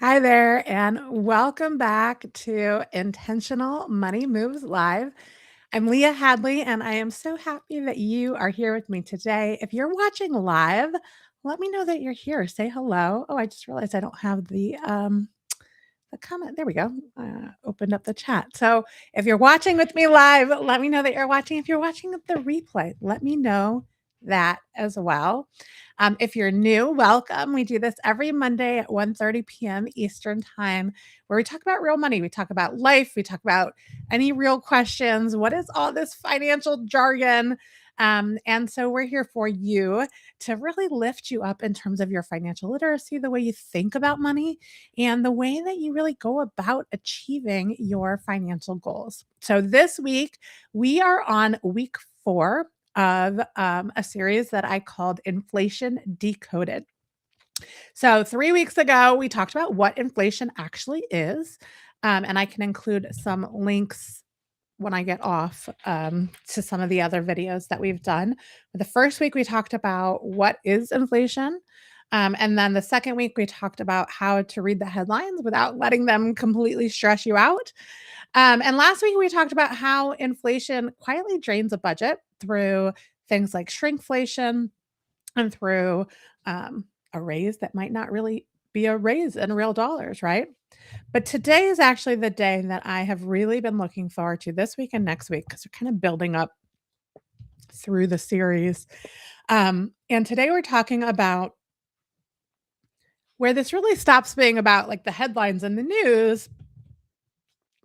Hi there, and welcome back to Intentional Money Moves Live. I'm Leah Hadley, and I am so happy that you are here with me today. If you're watching live, let me know that you're here. Say hello. Oh, I just realized I don't have the comment. There we go. Opened up the chat. So if you're watching with me live, let me know that you're watching. If you're watching the replay, let me know that as well. If you're new, welcome. We do this every Monday at 1:30 p.m. Eastern Time, where we talk about real money. We talk about life. We talk about any real questions. What is all this financial jargon? And so we're here for you to really lift you up in terms of your financial literacy, the way you think about money, and the way that you really go about achieving your financial goals. So this week, we are on week 4 of a series that I called Inflation Decoded. So 3 weeks ago, we talked about what inflation actually is, and I can include some links when I get off to some of the other videos that we've done. The first week, we talked about what is inflation. And then the second week, we talked about how to read the headlines without letting them completely stress you out. And last week, we talked about how inflation quietly drains a budget through things like shrinkflation and through a raise that might not really be a raise in real dollars, right? But today is actually the day that I have really been looking forward to this week and next week because we're kind of building up through the series. And today we're talking about where this really stops being about like the headlines and the news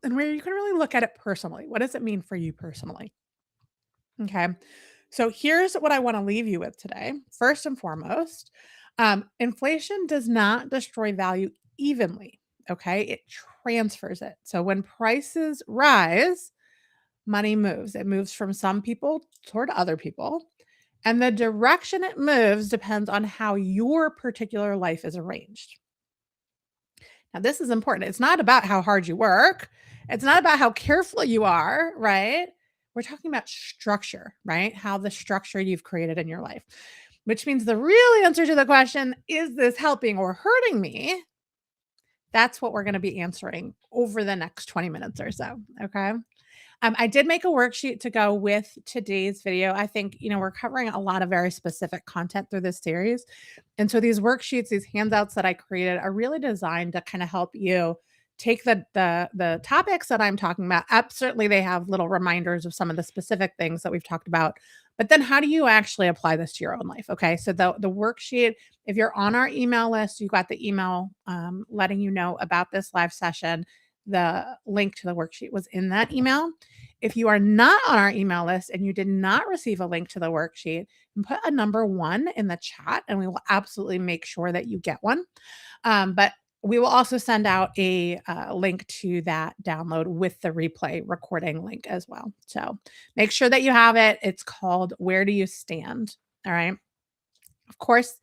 and where you can really look at it personally. What does it mean for you personally? Okay. So here's what I want to leave you with today. First and foremost, inflation does not destroy value evenly. Okay. It transfers it. So when prices rise, money moves. It moves from some people toward other people. And the direction it moves depends on how your particular life is arranged. Now, this is important. It's not about how hard you work. It's not about how careful you are, right? We're talking about structure, right? How the structure you've created in your life, which means the real answer to the question, is this helping or hurting me? That's what we're going to be answering over the next 20 minutes or so. Okay. I did make a worksheet to go with today's video. I think, we're covering a lot of very specific content through this series. And so these worksheets, these handouts that I created are really designed to kind of help you take the topics that I'm talking about up. Certainly they have little reminders of some of the specific things that we've talked about. But then how do you actually apply this to your own life? Okay. So the worksheet, if you're on our email list, you got the email letting you know about this live session. The link to the worksheet was in that email. If you are not on our email list and you did not receive a link to the worksheet, put a number 1 in the chat and we will absolutely make sure that you get one. But we will also send out a link to that download with the replay recording link as well. So make sure that you have it. It's called Where Do You Stand? All right. Of course,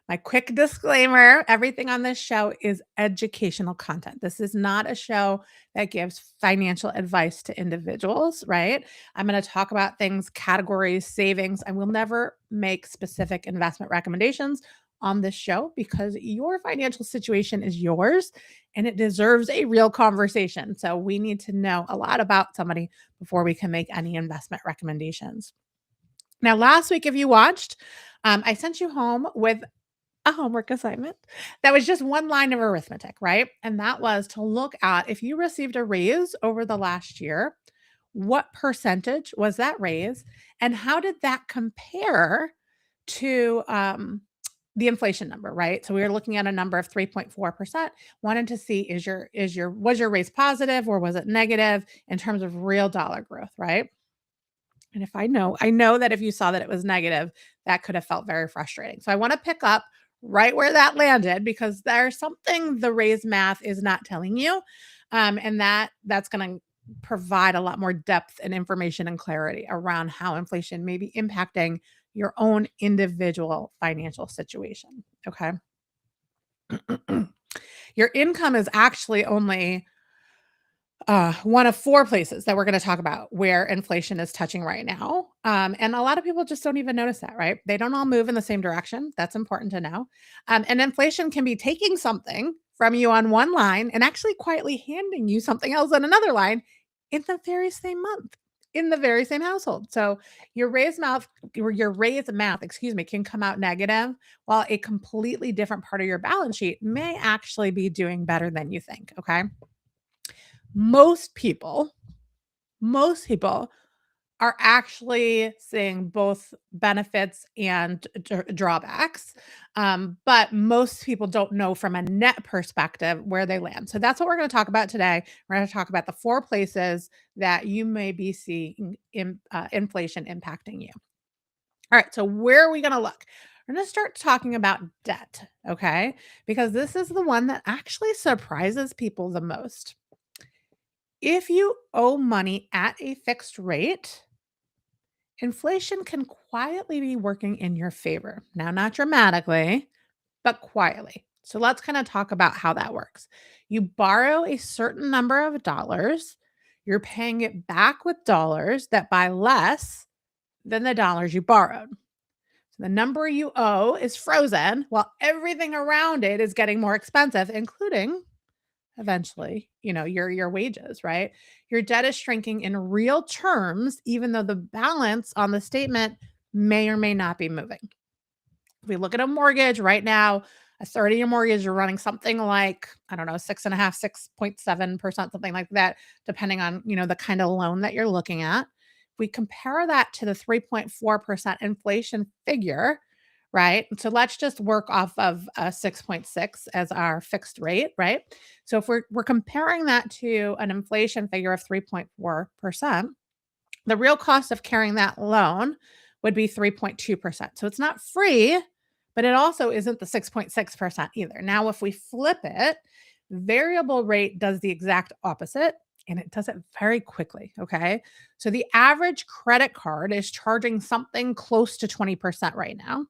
my quick disclaimer, everything on this show is educational content. This is not a show that gives financial advice to individuals, right? I'm going to talk about things, categories, savings. I will never make specific investment recommendations on this show because your financial situation is yours and it deserves a real conversation. So we need to know a lot about somebody before we can make any investment recommendations. Now, last week, if you watched, I sent you home with a homework assignment that was just one line of arithmetic, right? And that was to look at if you received a raise over the last year, what percentage was that raise? And how did that compare to the inflation number, right? So we were looking at a number of 3.4%. Wanted to see was your raise positive or was it negative in terms of real dollar growth, right? And if I know that if you saw that it was negative, that could have felt very frustrating. So I want to pick up right where that landed because there's something the raise math is not telling you. And that's going to provide a lot more depth and information and clarity around how inflation may be impacting your own individual financial situation. Okay. Your income is actually only one of 4 places that we're going to talk about where inflation is touching right now. And a lot of people just don't even notice that, right? They don't all move in the same direction. That's important to know. And inflation can be taking something from you on one line and actually quietly handing you something else on another line in the very same month, in the very same household. So your raised math, excuse me, can come out negative while a completely different part of your balance sheet may actually be doing better than you think. Okay. Most people, most people are actually seeing both benefits and drawbacks. But most people don't know from a net perspective where they land. So that's what we're going to talk about today. We're going to talk about the four places that you may be seeing inflation impacting you. All right. So where are we going to look? We're going to start talking about debt. Okay. Because this is the one that actually surprises people the most. If you owe money at a fixed rate, inflation can quietly be working in your favor. Now, not dramatically, but quietly. So let's kind of talk about how that works. You borrow a certain number of dollars, you're paying it back with dollars that buy less than the dollars you borrowed. So the number you owe is frozen while everything around it is getting more expensive, including eventually, your wages, right? Your debt is shrinking in real terms, even though the balance on the statement may or may not be moving. If we look at a mortgage right now, a 30-year mortgage, you're running something like, I don't know, 6.5, 6.7%, something like that, depending on, the kind of loan that you're looking at. If we compare that to the 3.4% inflation figure, right? So let's just work off of 6.6 as our fixed rate, right? So if we're comparing that to an inflation figure of 3.4%, the real cost of carrying that loan would be 3.2%. So it's not free, but it also isn't the 6.6% either. Now, if we flip it, variable rate does the exact opposite and it does it very quickly. Okay. So the average credit card is charging something close to 20% right now.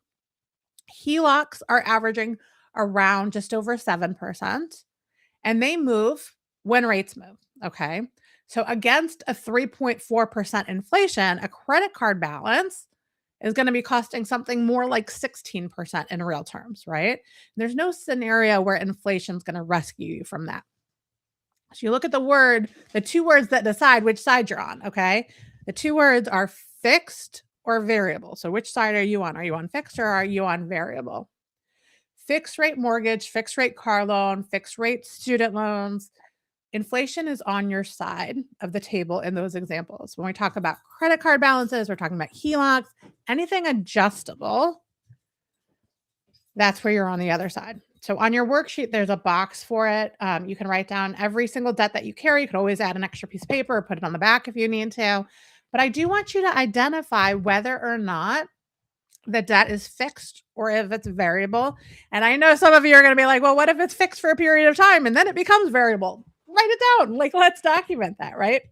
HELOCs are averaging around just over 7%, and they move when rates move. Okay. So against a 3.4% inflation, a credit card balance is going to be costing something more like 16% in real terms, right? There's no scenario where inflation is going to rescue you from that. So you look at the two words that decide which side you're on, okay? The two words are fixed or variable. So which side are you on? Are you on fixed or are you on variable? Fixed rate mortgage, fixed rate car loan, fixed rate student loans. Inflation is on your side of the table in those examples. When we talk about credit card balances, we're talking about HELOCs, anything adjustable, that's where you're on the other side. So on your worksheet, there's a box for it. You can write down every single debt that you carry. You could always add an extra piece of paper or put it on the back if you need to. But I do want you to identify whether or not the debt is fixed or if it's variable. And I know some of you are going to be like, well, what if it's fixed for a period of time and then it becomes variable? Write it down. Like, let's document that, right?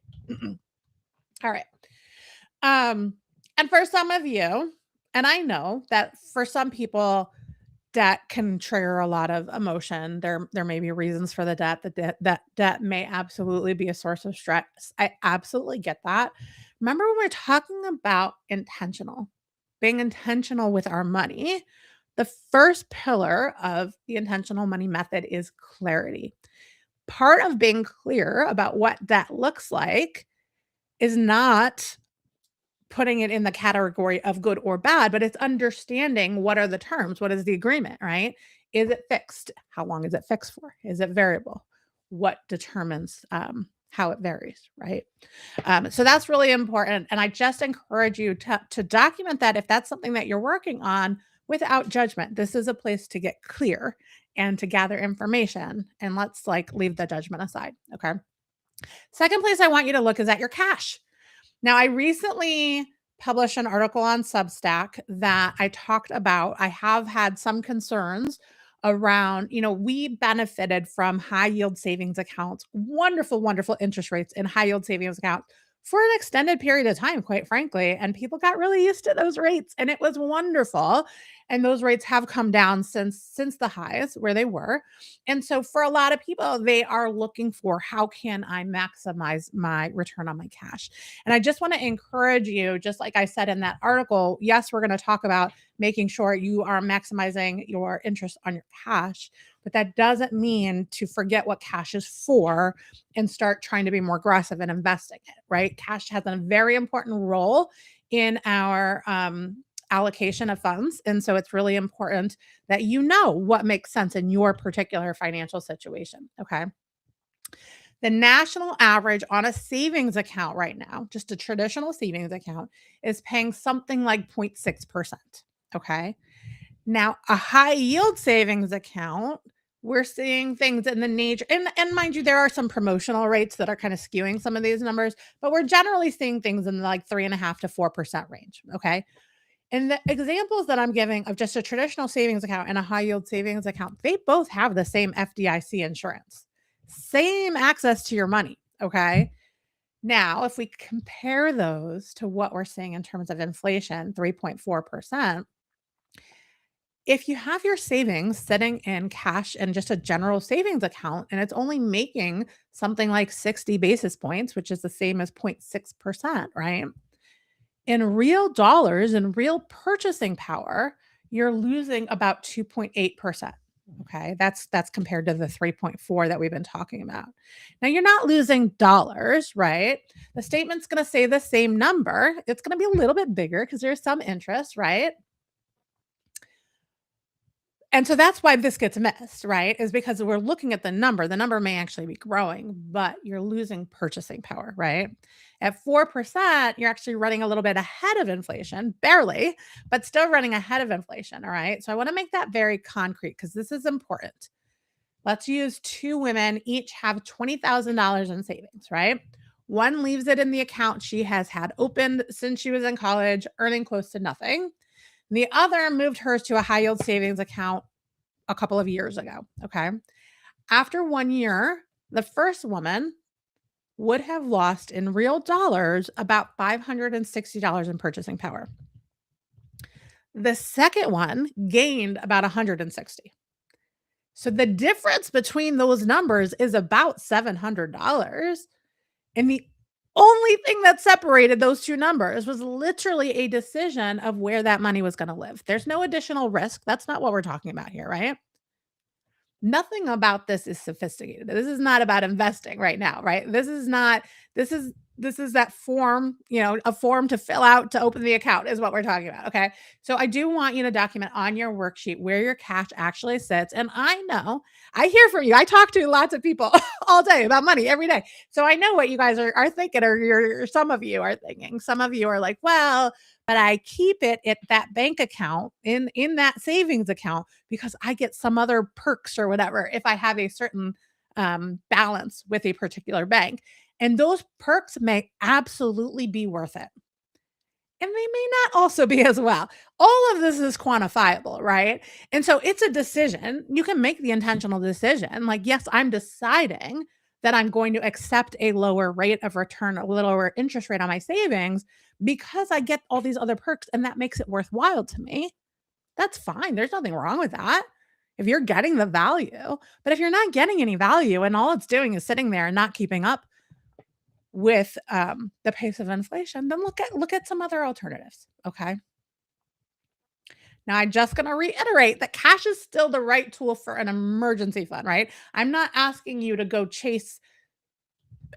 All right. And for some of you, and I know that for some people, debt can trigger a lot of emotion. There may be reasons for the debt. That debt may absolutely be a source of stress. I absolutely get that. Remember when we're talking about being intentional with our money, the first pillar of the intentional money method is clarity. Part of being clear about what debt looks like is not putting it in the category of good or bad, but it's understanding what are the terms, what is the agreement, right? Is it fixed? How long is it fixed for? Is it variable? What determines how it varies, right? So that's really important. And I just encourage you to document that if that's something that you're working on without judgment. This is a place to get clear and to gather information. And let's leave the judgment aside. Okay. Second place I want you to look is at your cash. Now, I recently published an article on Substack that I talked about. I have had some concerns around, we benefited from high yield savings accounts, wonderful, wonderful interest rates in high yield savings accounts for an extended period of time, quite frankly. And people got really used to those rates and it was wonderful. and those rates have come down since the highs where they were. And so for a lot of people, they are looking for, how can I maximize my return on my cash? And I just want to encourage you, just like I said in that article, yes, we're going to talk about making sure you are maximizing your interest on your cash, but that doesn't mean to forget what cash is for and start trying to be more aggressive in investing it, right? Cash has a very important role in our allocation of funds. And so it's really important that you know what makes sense in your particular financial situation. Okay. The national average on a savings account right now, just a traditional savings account, is paying something like 0.6%. Okay. Now, a high yield savings account, we're seeing things in the nature, and mind you, there are some promotional rates that are kind of skewing some of these numbers, but we're generally seeing things in like 3.5 to 4% range. Okay. And the examples that I'm giving of just a traditional savings account and a high yield savings account, they both have the same FDIC insurance, same access to your money. Okay. Now, if we compare those to what we're seeing in terms of inflation, 3.4%, if you have your savings sitting in cash and just a general savings account, and it's only making something like 60 basis points, which is the same as 0.6%, right? In real dollars and real purchasing power, you're losing about 2.8%. Okay, that's compared to the 3.4 that we've been talking about. Now you're not losing dollars, right? The statement's going to say the same number. It's going to be a little bit bigger because there's some interest, right? And so that's why this gets missed, right? Is because we're looking at the number. The number may actually be growing, but you're losing purchasing power, right? At 4%, you're actually running a little bit ahead of inflation, barely, but still running ahead of inflation. All right. So I want to make that very concrete because this is important. Let's use two women, each have $20,000 in savings, right? One leaves it in the account she has had opened since she was in college, earning close to nothing. The other moved hers to a high yield savings account a couple of years ago. Okay. After 1 year, the first woman would have lost in real dollars about $560 in purchasing power. The second one gained about 160. So the difference between those numbers is about $700. And the only thing that separated those two numbers was literally a decision of where that money was going to live. There's no additional risk. That's not what we're talking about here, right? Nothing about this is sophisticated. This is not about investing right now, right? This is that form, a form to fill out to open the account is what we're talking about, okay? So I do want you to document on your worksheet where your cash actually sits. And I know, I hear from you. I talk to lots of people all day about money every day. So I know what you guys are thinking, or some of you are thinking. Some of you are like, well, but I keep it at that bank account in that savings account because I get some other perks or whatever if I have a certain balance with a particular bank. And those perks may absolutely be worth it. And they may not also be as well. All of this is quantifiable, right? And so it's a decision. You can make the intentional decision. Like, yes, I'm deciding that I'm going to accept a lower rate of return, a lower interest rate on my savings because I get all these other perks and that makes it worthwhile to me. That's fine. There's nothing wrong with that. If you're getting the value, but if you're not getting any value and all it's doing is sitting there and not keeping up with the pace of inflation, then look at some other alternatives. Okay. Now, I'm just going to reiterate that cash is still the right tool for an emergency fund, right? I'm not asking you to go chase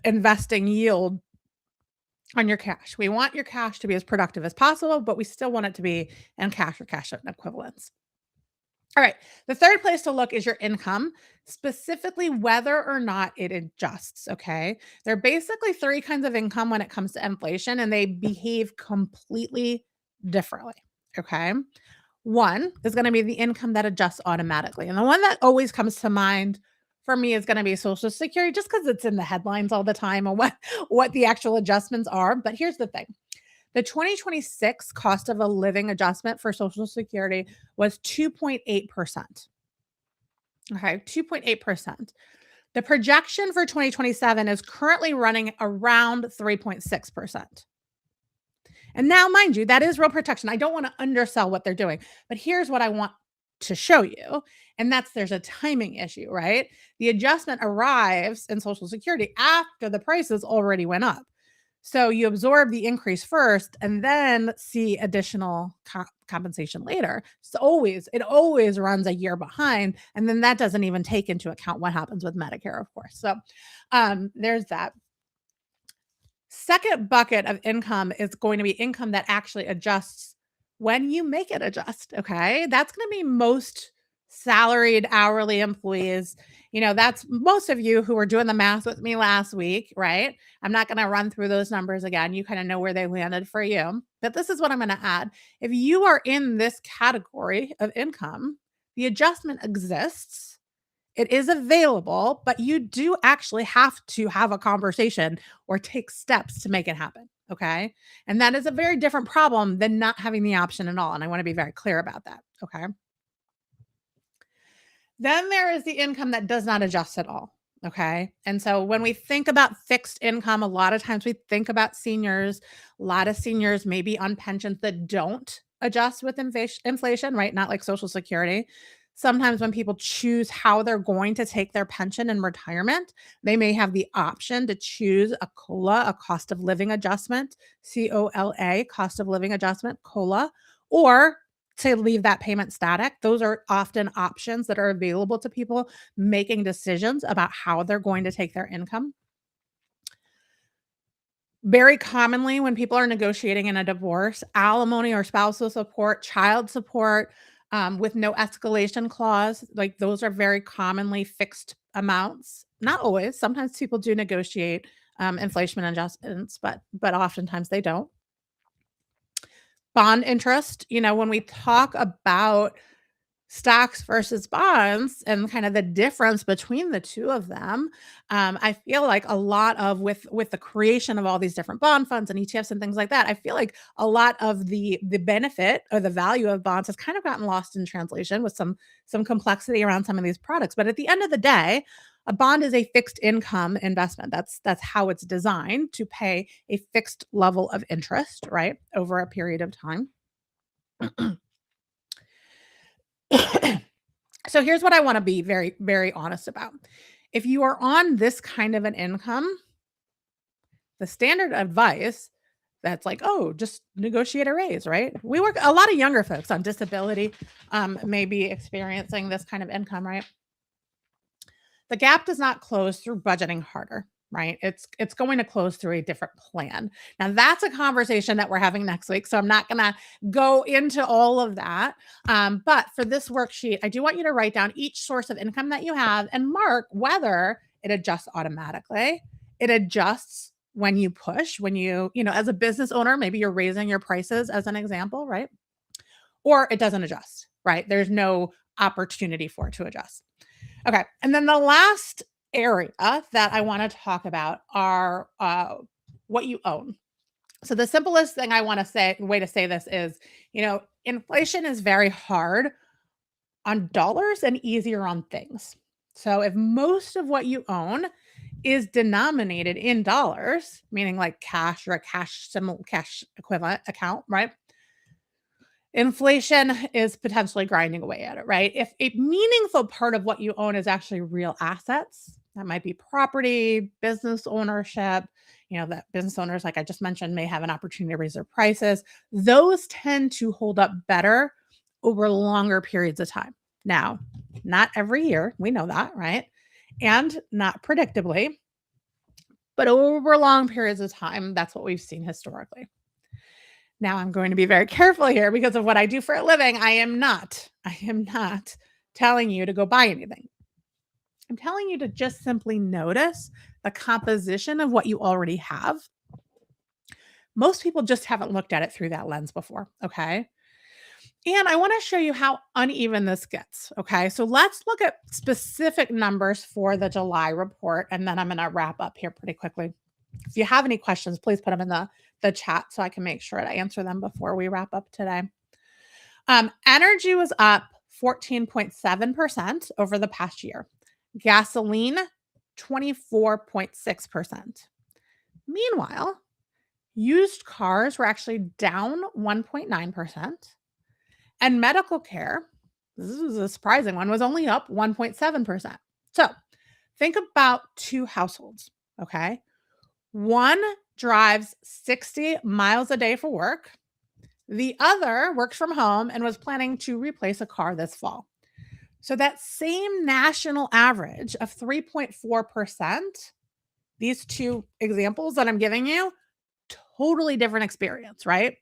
investing yield on your cash. We want your cash to be as productive as possible, but we still want it to be in cash or cash equivalents. All right. The third place to look is your income, specifically whether or not it adjusts. Okay. There are basically three kinds of income when it comes to inflation, and they behave completely differently. Okay. One is going to be the income that adjusts automatically. And the one that always comes to mind for me is going to be Social Security, just because it's in the headlines all the time and what the actual adjustments are. But here's the thing. The 2026 cost of a living adjustment for Social Security was 2.8%. Okay, 2.8%. The projection for 2027 is currently running around 3.6%. And now, mind you, that is real protection. I don't want to undersell what they're doing, but here's what I want to show you. And that's there's a timing issue, right? The adjustment arrives in Social Security after the prices already went up. So you absorb the increase first and then see additional compensation later. It always runs a year behind. And then that doesn't even take into account what happens with Medicare, of course. So there's that. Second bucket of income is going to be income that actually adjusts when you make it adjust, okay? That's gonna be most salaried hourly employees. That's most of you who were doing the math with me last week, right? I'm not gonna run through those numbers again. You kinda know where they landed for you. But this is what I'm gonna add. If you are in this category of income, the adjustment exists, it is available, but you do actually have to have a conversation or take steps to make it happen. Okay. And that is a very different problem than not having the option at all. And I want to be very clear about that. Okay. Then there is the income that does not adjust at all. Okay. And so when we think about fixed income, a lot of times we think about seniors. A lot of seniors may be on pensions that don't adjust with inflation, right? Not like Social Security. Sometimes when people choose how they're going to take their pension in retirement, they may have the option to choose a COLA, a cost of living adjustment, COLA, cost of living adjustment, COLA, or to leave that payment static. Those are often options that are available to people making decisions about how they're going to take their income. Very commonly, when people are negotiating in a divorce, alimony or spousal support, child support, with no escalation clause, like those are very commonly fixed amounts. Not always. Sometimes people do negotiate inflation adjustments, but oftentimes they don't. Bond interest, when we talk about stocks versus bonds and kind of the difference between the two of them, I feel like a lot of with the creation of all these different bond funds and ETFs and things like that, I feel like a lot of the benefit or the value of bonds has kind of gotten lost in translation with some complexity around some of these products. But at the end of the day, a bond is a fixed income investment. That's how it's designed to pay a fixed level of interest, right, over a period of time. So here's what I want to be very, very honest about. If you are on this kind of an income, the standard advice that's like, oh, just negotiate a raise, right? We work a lot of younger folks on disability, may be experiencing this kind of income, right? The gap does not close through budgeting harder, right? It's going to close through a different plan. Now that's a conversation that we're having next week, so I'm not going to go into all of that. But for this worksheet, I do want you to write down each source of income that you have and mark whether it adjusts automatically. It adjusts when you push, when as a business owner, maybe you're raising your prices as an example, right? Or it doesn't adjust, right? There's no opportunity for it to adjust. Okay. And then the last area that I want to talk about are what you own. So the simplest thing I want to say, way to say this is, inflation is very hard on dollars and easier on things. So if most of what you own is denominated in dollars, meaning like cash or a cash equivalent account, right? Inflation is potentially grinding away at it, right? If a meaningful part of what you own is actually real assets, that might be property, business ownership, that business owners, like I just mentioned, may have an opportunity to raise their prices. Those tend to hold up better over longer periods of time. Now, not every year, we know that, right? And not predictably, but over long periods of time, that's what we've seen historically. Now I'm going to be very careful here because of what I do for a living. I am not telling you to go buy anything. I'm telling you to just simply notice the composition of what you already have. Most people just haven't looked at it through that lens before, okay? And I want to show you how uneven this gets, okay? So let's look at specific numbers for the July report, and then I'm going to wrap up here pretty quickly. If you have any questions, please put them in the chat so I can make sure to answer them before we wrap up today. Energy was up 14.7% over the past year. Gasoline, 24.6%. Meanwhile, Used cars were actually down 1.9%, and medical care, this is a surprising one, was only up 1.7%. So think about two households, okay? One drives 60 miles a day for work. The other works from home and was planning to replace a car this fall. So that same national average of 3.4%, these two examples that I'm giving you, totally different experience, right?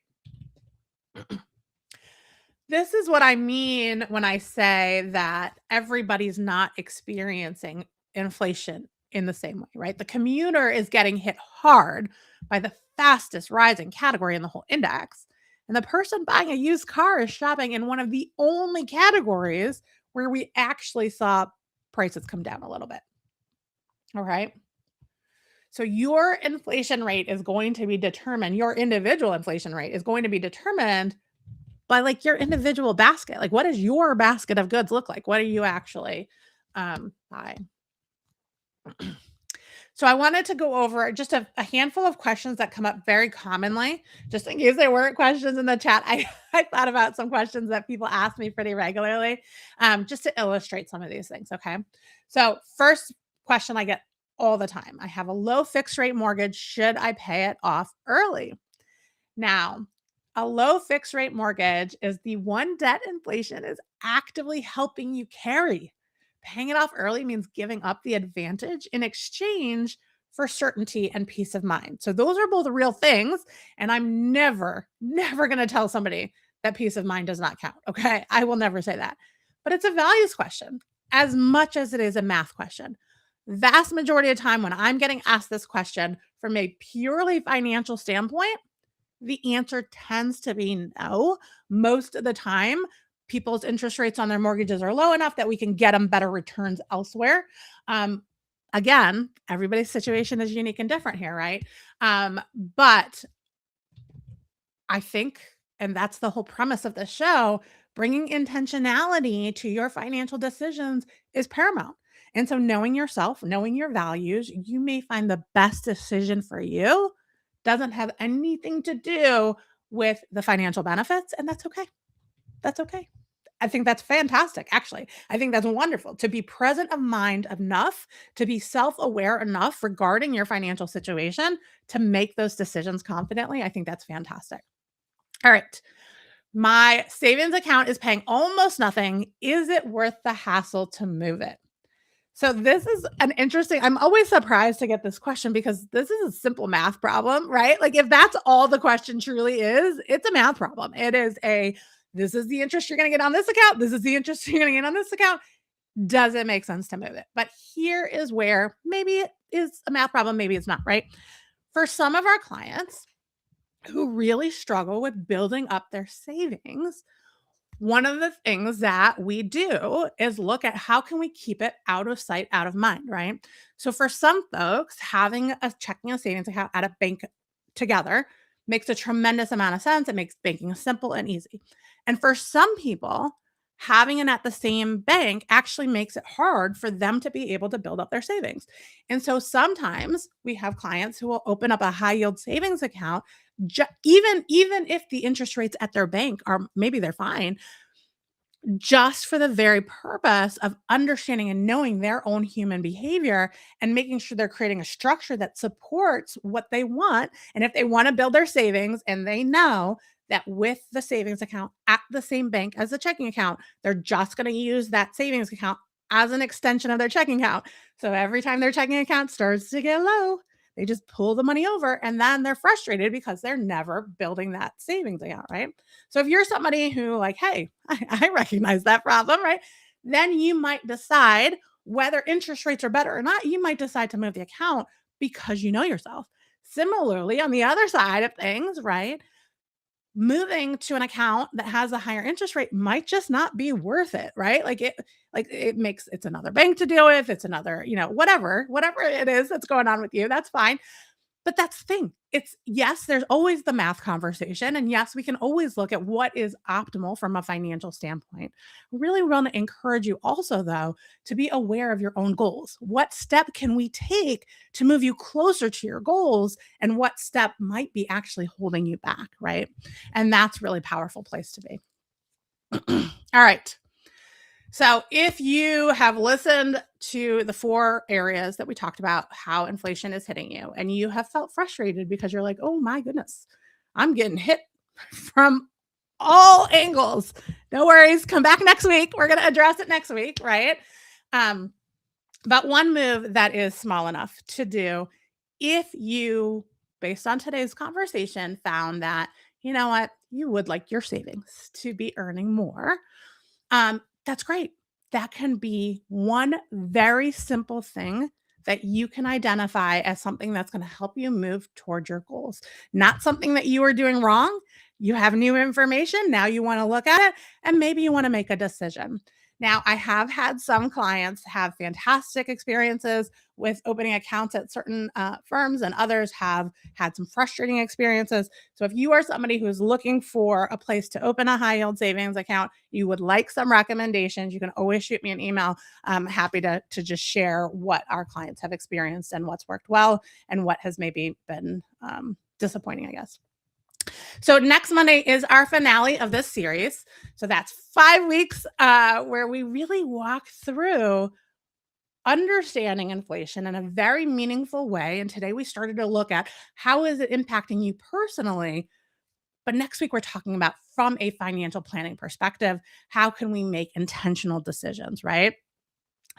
This is what I mean when I say that everybody's not experiencing inflation in the same way, right? The commuter is getting hit hard by the fastest rising category in the whole index. And the person buying a used car is shopping in one of the only categories where we actually saw prices come down a little bit. All right. So your inflation rate is going to be determined, your individual inflation rate is going to be determined by like your individual basket. Like, what does your basket of goods look like? What are you actually buying? So I wanted to go over just a handful of questions that come up very commonly, just in case there weren't questions in the chat. I thought about some questions that people ask me pretty regularly, just to illustrate some of these things. Okay. So first question I get all the time: I have a low fixed rate mortgage. Should I pay it off early? Now, a low fixed rate mortgage is the one debt inflation is actively helping you carry. Paying it off early means giving up the advantage in exchange for certainty and peace of mind. So, those are both real things. And I'm never going to tell somebody that peace of mind does not count. Okay. I will never say that. But it's a values question as much as it is a math question. Vast majority of time when I'm getting asked this question from a purely financial standpoint, the answer tends to be no. Most of the time, people's interest rates on their mortgages are low enough that we can get them better returns elsewhere. Um, Again, everybody's situation is unique and different here, right? But I think, and that's the whole premise of the show, bringing intentionality to your financial decisions is paramount. And so, knowing yourself, knowing your values, you may find the best decision for you doesn't have anything to do with the financial benefits. And that's okay. That's okay. I think that's fantastic, actually. I think that's wonderful to be present of mind enough, to be self aware enough regarding your financial situation to make those decisions confidently. I think that's fantastic. All right. My savings account is paying almost nothing. Is it worth the hassle to move it? So this is an interesting, I'm always surprised to get this question because this is a simple math problem, right? Like if that's all the question truly is, it's a math problem. It is this is the interest you're going to get on this account. This is the interest you're going to get on this account. Does it make sense to move it? But here is where maybe it is a math problem. Maybe it's not, right? For some of our clients who really struggle with building up their savings, one of the things that we do is look at how can we keep it out of sight, out of mind, right? So for some folks, having a checking and savings account at a bank together makes a tremendous amount of sense. It makes banking simple and easy. And for some people, having it at the same bank actually makes it hard for them to be able to build up their savings. And so sometimes we have clients who will open up a high yield savings account even if the interest rates at their bank are maybe they're fine, just for the very purpose of understanding and knowing their own human behavior and making sure they're creating a structure that supports what they want. And if they want to build their savings and they know that with the savings account at the same bank as the checking account, they're just going to use that savings account as an extension of their checking account. So every time their checking account starts to get low, they just pull the money over and then they're frustrated because they're never building that savings account, right? So if you're somebody who like, hey, I recognize that problem, right? Then you might decide whether interest rates are better or not. You might decide to move the account because you know yourself. Similarly, on the other side of things, right? Moving to an account that has a higher interest rate might just not be worth it, right? It's another bank to deal with, it's another, whatever it is that's going on with you, that's fine. But that's the thing. It's yes, there's always the math conversation. And yes, we can always look at what is optimal from a financial standpoint. Really want to encourage you also, though, to be aware of your own goals. What step can we take to move you closer to your goals? And what step might be actually holding you back, right? And that's really powerful place to be. All right. So, if you have listened to the 4 areas that we talked about, how inflation is hitting you, and you have felt frustrated because you're like, oh my goodness, I'm getting hit from all angles. No worries. Come back next week. We're going to address it next week, right? Um, but one move that is small enough to do if you, based on today's conversation, found that, you know what, you would like your savings to be earning more, that's great. That can be one very simple thing that you can identify as something that's going to help you move toward your goals. Not something that you are doing wrong. You have new information. Now you want to look at it and maybe you want to make a decision. Now, I have had some clients have fantastic experiences with opening accounts at certain firms, and others have had some frustrating experiences. So, if you are somebody who's looking for a place to open a high yield savings account, you would like some recommendations, you can always shoot me an email. I'm happy to just share what our clients have experienced and what's worked well and what has maybe been disappointing, I guess. So next Monday is our finale of this series. So that's 5 weeks where we really walk through understanding inflation in a very meaningful way. And today we started to look at how is it impacting you personally. But next week we're talking about from a financial planning perspective, how can we make intentional decisions, right?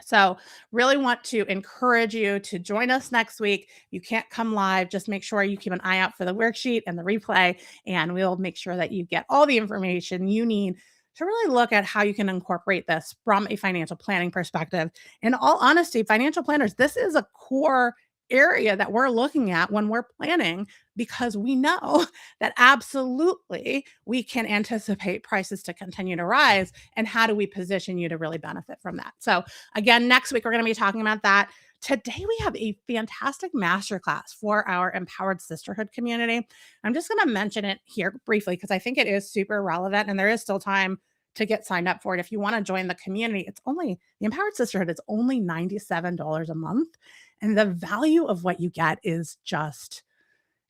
So, really want to encourage you to join us next week. You can't come live, just make sure you keep an eye out for the worksheet and the replay, and we'll make sure that you get all the information you need to really look at how you can incorporate this from a financial planning perspective. In all honesty, financial planners, this is a core area that we're looking at when we're planning because we know that absolutely we can anticipate prices to continue to rise. And how do we position you to really benefit from that? So, again, next week, we're going to be talking about that. Today, we have a fantastic masterclass for our Empowered Sisterhood community. I'm just going to mention it here briefly because I think it is super relevant and there is still time to get signed up for it. If you want to join the community, it's only the Empowered Sisterhood, it's only $97 a month. And the value of what you get is just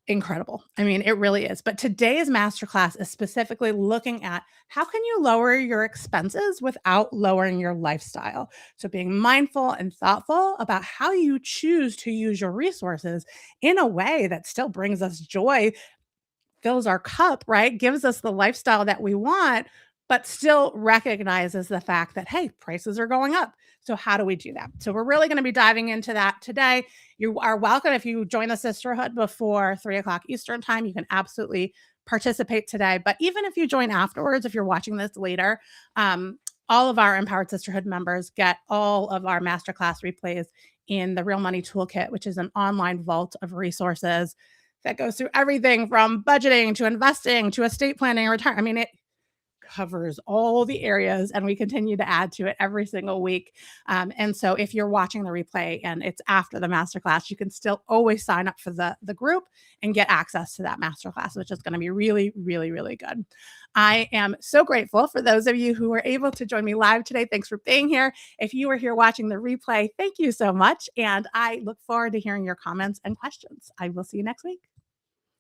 incredible. I mean, it really is. But today's masterclass is specifically looking at how can you lower your expenses without lowering your lifestyle. So being mindful and thoughtful about how you choose to use your resources in a way that still brings us joy, fills our cup, right? Gives us the lifestyle that we want, but still recognizes the fact that, hey, prices are going up. So, how do we do that? So, we're really going to be diving into that today. You are welcome. If you join the sisterhood before 3 o'clock Eastern time, you can absolutely participate today. But even if you join afterwards, if you're watching this later, all of our Empowered Sisterhood members get all of our masterclass replays in the Real Money Toolkit, which is an online vault of resources that goes through everything from budgeting to investing to estate planning and retirement. I mean, it covers all the areas and we continue to add to it every single week. And so if you're watching the replay and it's after the masterclass, you can still always sign up for the group and get access to that masterclass, which is going to be really, really, really good. I am so grateful for those of you who were able to join me live today. Thanks for being here. If you were here watching the replay, thank you so much. And I look forward to hearing your comments and questions. I will see you next week.